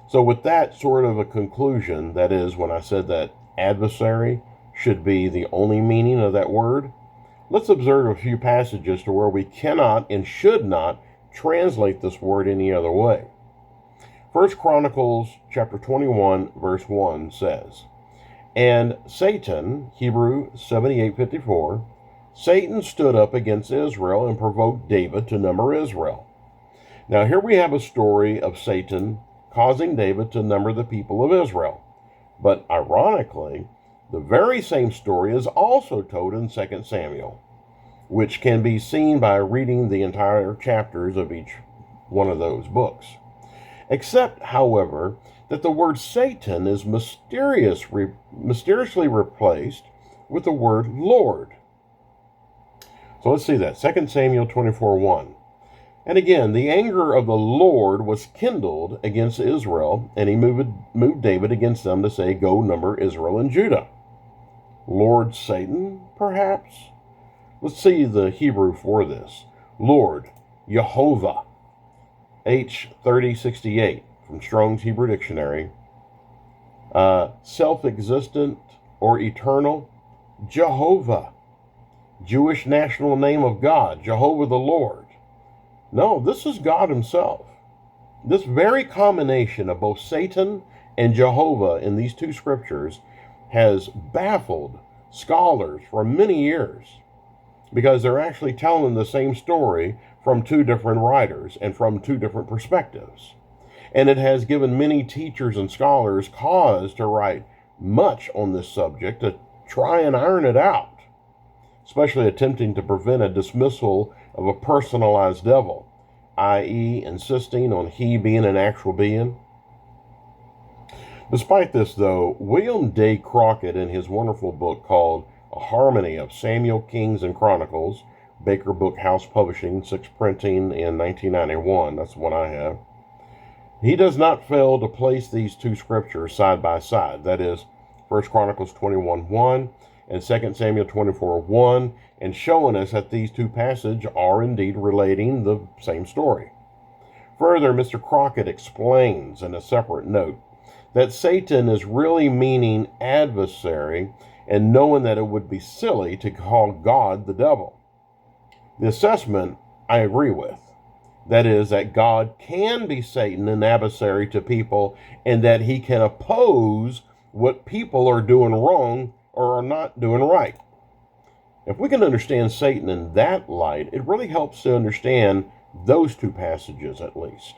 So with that sort of a conclusion, that is, when I said that adversary should be the only meaning of that word, let's observe a few passages to where we cannot and should not translate this word any other way. 1 Chronicles chapter 21, verse 1 says, "And Satan," Hebrew 78:54, "Satan stood up against Israel and provoked David to number Israel." Now here we have a story of Satan causing David to number the people of Israel. But ironically, the very same story is also told in 2 Samuel, which can be seen by reading the entire chapters of each one of those books. Except, however, that the word Satan is mysteriously replaced with the word Lord. So let's see that. 2 Samuel 24:1. "And again, the anger of the Lord was kindled against Israel, and he moved David against them to say, 'Go number Israel and Judah.'" Lord Satan, perhaps? Let's see the Hebrew for this. Lord, Jehovah, H3068 from Strong's Hebrew Dictionary. Self-existent or eternal, Jehovah. Jewish national name of God, Jehovah the Lord. No, this is God himself. This very combination of both Satan and Jehovah in these two scriptures has baffled scholars for many years, because they're actually telling the same story from two different writers and from two different perspectives. And it has given many teachers and scholars cause to write much on this subject to try and iron it out, especially attempting to prevent a dismissal of a personalized devil, i.e. insisting on he being an actual being. Despite this, though, William Day Crockett, in his wonderful book called A Harmony of Samuel, Kings, and Chronicles, Baker Book House Publishing, 6th printing in 1991, that's the one I have, he does not fail to place these two scriptures side by side, that is, 1 Chronicles 21:1 and 2 Samuel 24:1, and showing us that these two passages are indeed relating the same story. Further, Mr. Crockett explains in a separate note that Satan is really meaning adversary, and knowing that it would be silly to call God the devil. The assessment I agree with. That is, that God can be Satan, an adversary to people, and that he can oppose what people are doing wrong or are not doing right. If we can understand Satan in that light, it really helps to understand those two passages at least,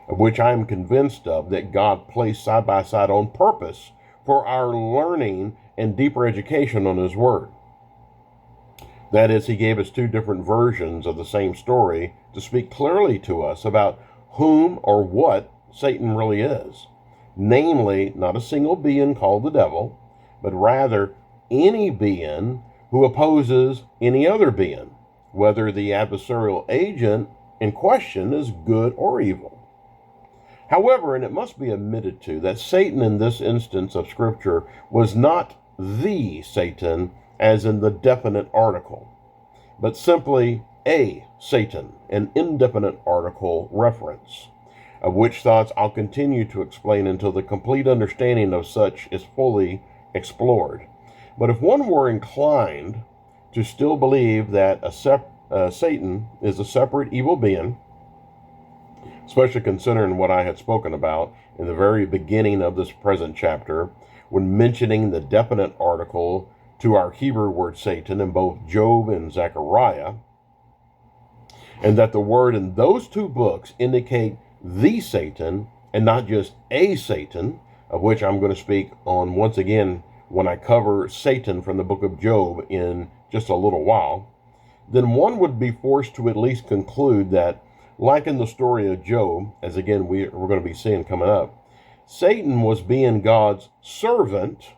of which I am convinced of that God placed side by side on purpose for our learning and deeper education on his word. That is, he gave us two different versions of the same story to speak clearly to us about whom or what Satan really is. Namely, not a single being called the devil, but rather any being who opposes any other being, whether the adversarial agent in question is good or evil. However, and it must be admitted to, that Satan in this instance of Scripture was not the Satan, as in the definite article, but simply a Satan, an indefinite article reference, of which thoughts I'll continue to explain until the complete understanding of such is fully explored. But if one were inclined to still believe that Satan is a separate evil being, especially considering what I had spoken about in the very beginning of this present chapter, when mentioning the definite article to our Hebrew word Satan in both Job and Zechariah, and that the word in those two books indicate the Satan and not just a Satan, of which I'm going to speak on once again when I cover Satan from the book of Job in just a little while, then one would be forced to at least conclude that, like in the story of Job, as again we're going to be seeing coming up, Satan was being God's servant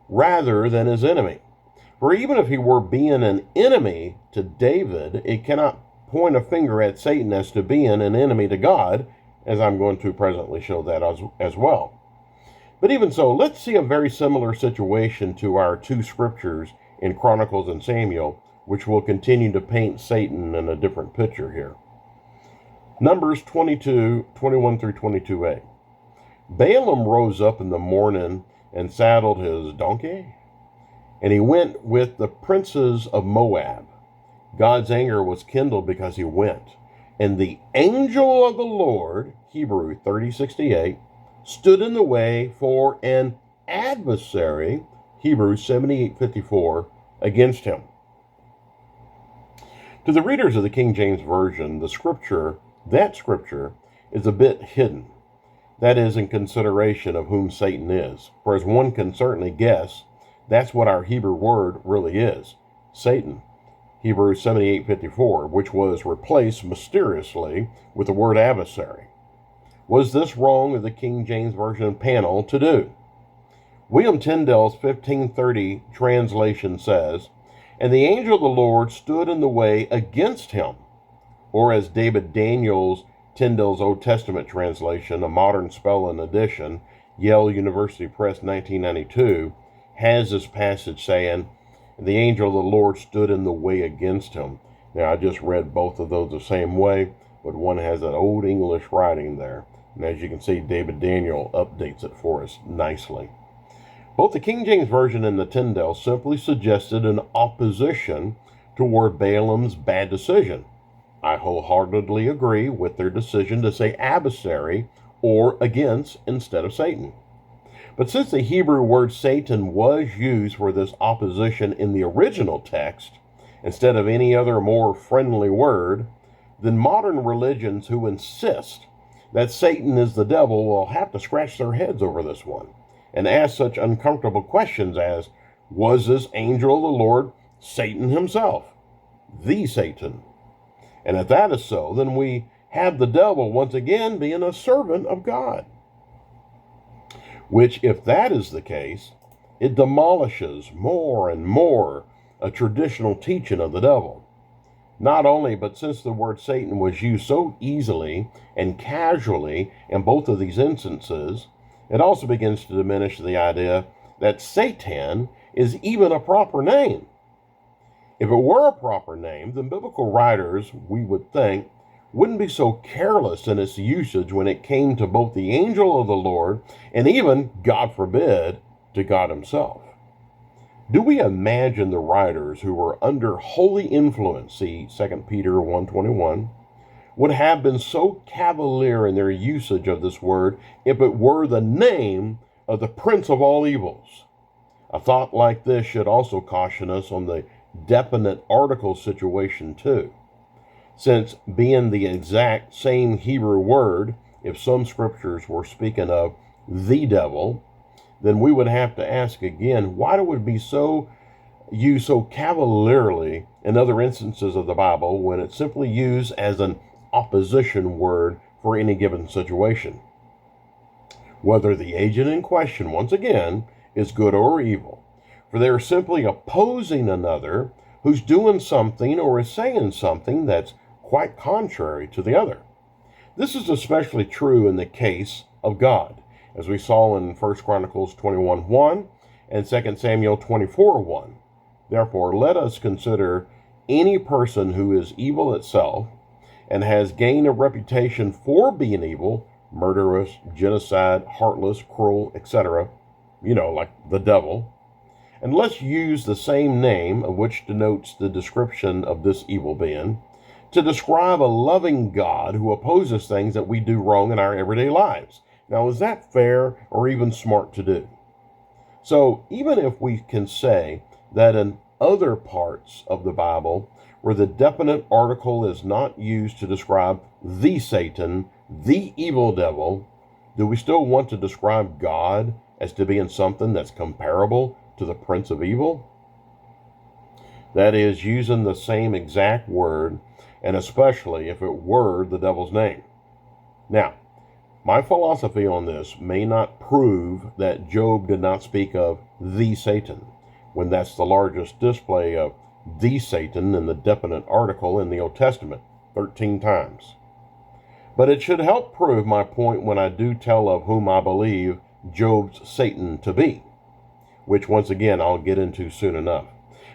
rather than his enemy. For even if he were being an enemy to David, it cannot point a finger at Satan as to being an enemy to God, as I'm going to presently show that as well. But even so, let's see a very similar situation to our two scriptures in Chronicles and Samuel, which will continue to paint Satan in a different picture here. Numbers 22, 21 through 22a. Balaam rose up in the morning and saddled his donkey, and he went with the princes of Moab. God's anger was kindled because he went. And the angel of the Lord, Hebrew 30:68, stood in the way for an adversary, Hebrew 78:54, against him. To the readers of the King James Version, that scripture is a bit hidden. That is, in consideration of whom Satan is. For as one can certainly guess, that's what our Hebrew word really is, Satan. Hebrews 78:54, which was replaced mysteriously with the word adversary. Was this wrong of the King James Version panel to do? William Tyndale's 1530 translation says, "And the angel of the Lord stood in the way against him," or as David Daniels, Tyndale's Old Testament translation, a modern spelling edition, Yale University Press 1992, has this passage saying, "The angel of the Lord stood in the way against him." Now, I just read both of those the same way, but one has that old English writing there. And as you can see, David Daniel updates it for us nicely. Both the King James Version and the Tyndale simply suggested an opposition toward Balaam's bad decision. I wholeheartedly agree with their decision to say adversary or against instead of Satan. But since the Hebrew word Satan was used for this opposition in the original text, instead of any other more friendly word, then modern religions who insist that Satan is the devil will have to scratch their heads over this one and ask such uncomfortable questions as, was this angel of the Lord Satan himself, the Satan? And if that is so, then we have the devil once again being a servant of God. Which, if that is the case, it demolishes more and more a traditional teaching of the devil. Not only, but since the word Satan was used so easily and casually in both of these instances, it also begins to diminish the idea that Satan is even a proper name. If it were a proper name, then biblical writers, we would think, wouldn't be so careless in its usage when it came to both the angel of the Lord and even, God forbid, to God himself. Do we imagine the writers who were under holy influence, see 2 Peter 1:21, would have been so cavalier in their usage of this word if it were the name of the prince of all evils? A thought like this should also caution us on the definite article situation too. Since being the exact same Hebrew word, if some scriptures were speaking of the devil, then we would have to ask again, why do it be so used so cavalierly in other instances of the Bible when it's simply used as an opposition word for any given situation? Whether the agent in question, once again, is good or evil, for they are simply opposing another who's doing something or is saying something that's quite contrary to the other. This is especially true in the case of God, as we saw in 1 Chronicles 21:1 and 2 Samuel 24:1. Therefore, let us consider any person who is evil itself and has gained a reputation for being evil, murderous, genocide, heartless, cruel, etc., like the devil, and let's use the same name, which denotes the description of this evil being, to describe a loving God who opposes things that we do wrong in our everyday lives. Now, is that fair or even smart to do? So, even if we can say that in other parts of the Bible, where the definite article is not used to describe the Satan, the evil devil, do we still want to describe God as to being something that's comparable to the prince of evil? That is, using the same exact word, and especially if it were the devil's name. Now, my philosophy on this may not prove that Job did not speak of the Satan, when that's the largest display of the Satan in the definite article in the Old Testament, 13 times. But it should help prove my point when I do tell of whom I believe Job's Satan to be, which once again I'll get into soon enough.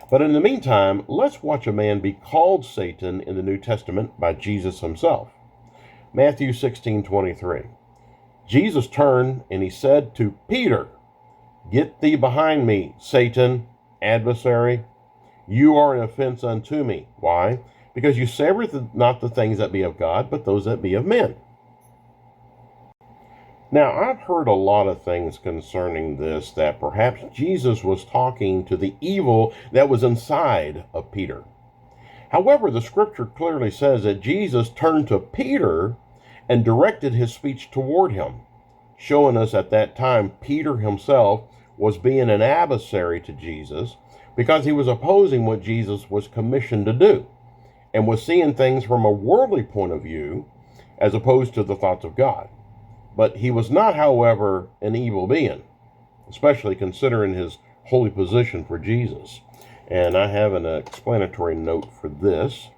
But in the meantime, let's watch a man be called Satan in the New Testament by Jesus himself. Matthew 16:23. Jesus turned and he said to Peter, "Get thee behind me, Satan, adversary. You are an offense unto me." Why? Because you savor not the things that be of God, but those that be of men. Now, I've heard a lot of things concerning this, that perhaps Jesus was talking to the evil that was inside of Peter. However, the scripture clearly says that Jesus turned to Peter and directed his speech toward him, showing us at that time Peter himself was being an adversary to Jesus because he was opposing what Jesus was commissioned to do and was seeing things from a worldly point of view as opposed to the thoughts of God. But he was not, however, an evil being, especially considering his holy position for Jesus. And I have an explanatory note for this.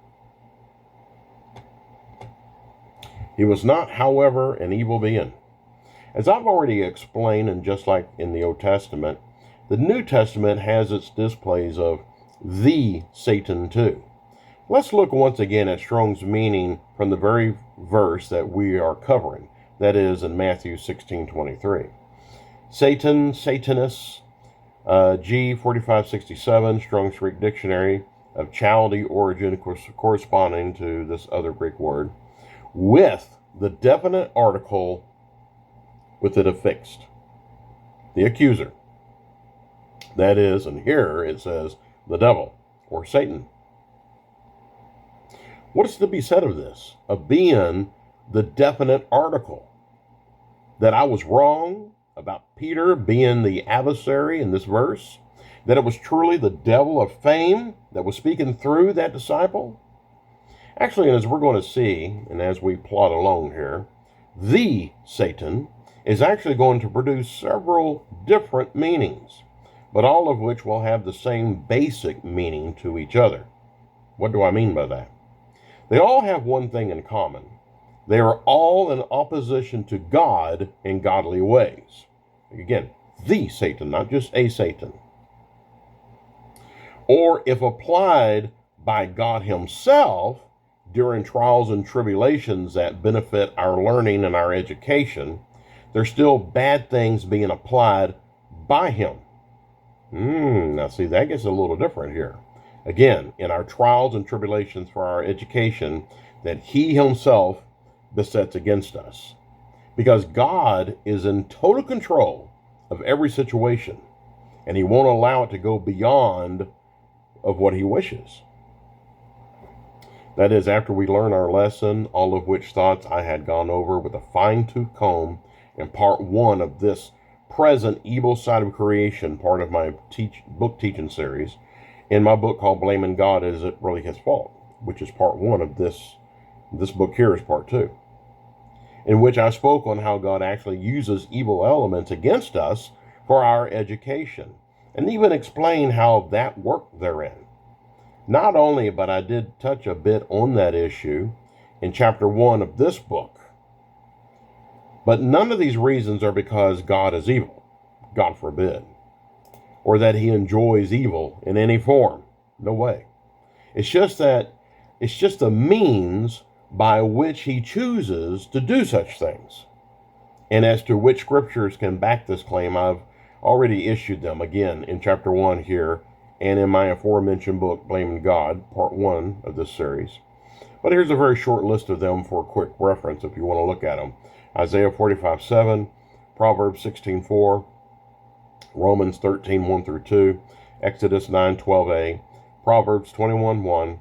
He was not, however, an evil being. As I've already explained, and just like in the Old Testament, the New Testament has its displays of the Satan too. Let's look once again at Strong's meaning from the very verse that we are covering. That is in Matthew 16:23. Satan, Satanus, G 4567, Strong's Greek Dictionary of Chaldee origin, corresponding to this other Greek word, with the definite article with it affixed. The accuser. That is, and here it says, the devil, or Satan. What is to be said of this? Of being the definite article. That I was wrong about Peter being the adversary in this verse. That it was truly the devil of fame that was speaking through that disciple. Actually, as we're going to see, and as we plot along here, the Satan is actually going to produce several different meanings, but all of which will have the same basic meaning to each other. What do I mean by that? They all have one thing in common. They are all in opposition to God in godly ways. Again, the Satan, not just a Satan. Or if applied by God himself during trials and tribulations that benefit our learning and our education, there's still bad things being applied by him. Now see, that gets a little different here. Again, in our trials and tribulations for our education, that he himself besets against us. Because God is in total control of every situation, and he won't allow it to go beyond of what he wishes. That is, after we learn our lesson, all of which thoughts I had gone over with a fine-tooth comb in part 1 of this present evil side of creation, part of my book teaching series, in my book called Blaming God, Is It Really His Fault? Which is part 1 of this book here is part 2, in which I spoke on how God actually uses evil elements against us for our education, and even explain how that worked therein. Not only, but I did touch a bit on that issue in chapter 1 of this book. But none of these reasons are because God is evil, God forbid, or that he enjoys evil in any form. No way. It's just a means by which he chooses to do such things. And as to which scriptures can back this claim, I've already issued them again in chapter 1 here and in my aforementioned book, Blaming God, part 1 of this series. But here's a very short list of them for quick reference if you want to look at them. Isaiah 45:7, Proverbs 16:4, Romans 13:1 through 2, Exodus 9:12a, Proverbs 21:1,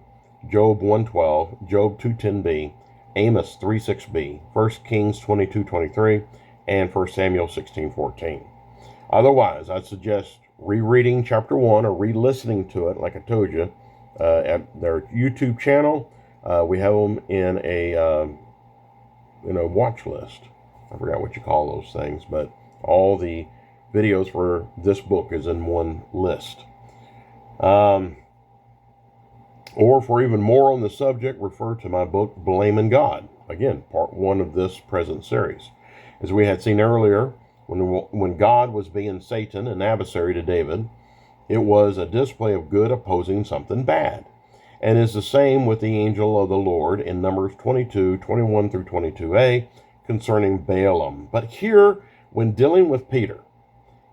Job 1:12, Job 2:10b, Amos 3:6b, 1 Kings 22:23, and 1 Samuel 16:14. Otherwise, I'd suggest rereading chapter 1 or re-listening to it, like I told you, at their YouTube channel. We have them in a watch list. I forgot what you call those things, but all the videos for this book is in one list. Or for even more on the subject, refer to my book, Blaming God. Again, part 1 of this present series. As we had seen earlier, when God was being Satan, an adversary to David, it was a display of good opposing something bad. And is the same with the angel of the Lord in Numbers 22:21 through 22a, concerning Balaam. But here, when dealing with Peter,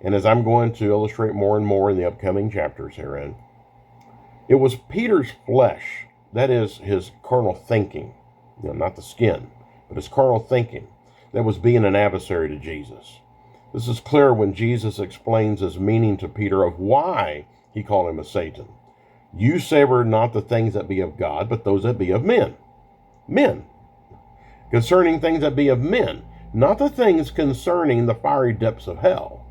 and as I'm going to illustrate more and more in the upcoming chapters herein, it was Peter's flesh, that is his carnal thinking, not the skin, but his carnal thinking, that was being an adversary to Jesus. This is clear when Jesus explains his meaning to Peter of why he called him a Satan. You savor not the things that be of God, but those that be of men. Men. Concerning things that be of men, not the things concerning the fiery depths of hell.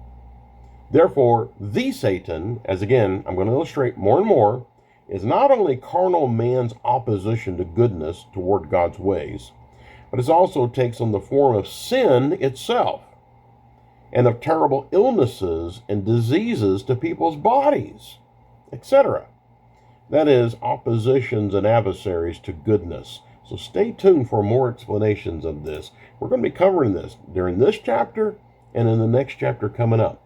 Therefore, the Satan, as again, I'm going to illustrate more and more, is not only carnal man's opposition to goodness toward God's ways, but it also takes on the form of sin itself and of terrible illnesses and diseases to people's bodies, etc. That is, oppositions and adversaries to goodness. So stay tuned for more explanations of this. We're going to be covering this during this chapter and in the next chapter coming up.